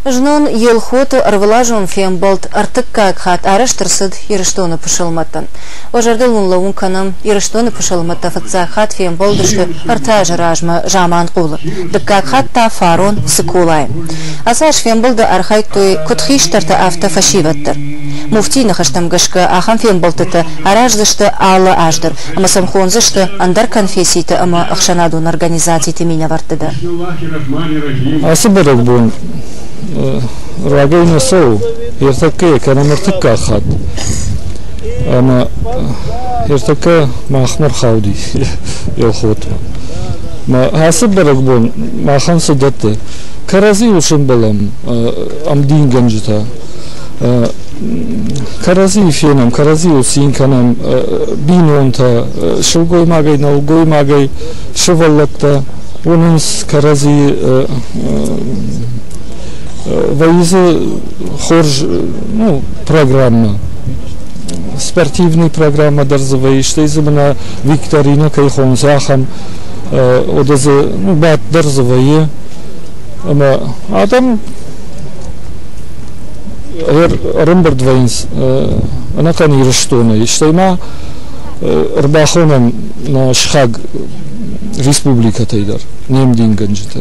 Жнон елхоты арвылажон фемболт артык хат араштырсыд ерыштоны пышылматтан. Ожардыл унлауын каным ерыштоны пышылматта фатса хат фемболдышты арта жаражма жаман қулы. Дыккак хатта фарон сыкулай. Асаш фемболды архайтой кутхиштарта автофашиваттыр. Муфти нахаштамгышка ахан фемболтыты араждышты алы аждыр. Ама самхонзышты андар конфессийты ама ахшанадун организацийты меня вартыды. Асыбырык бун Рагайна соу, ертаке канамартыка хат. Ама ертаке махмар хауди елхот. Ма асыбырык бун махан судатты. Карази ушин балам амдин ганжита. Карази фенам, карази усин канам бинонта, шулгой магай, налгой магай, шеваллатта. Унус карази Ваиза хорж, программа, спортивная программа дарзаваи, что из меня викторина кайхон захам, одазы, бат дарзаваи, а там Ремберт Вайнс, она канира что на, что има рбахоном на шхаг республика тайдар, нем динганджита.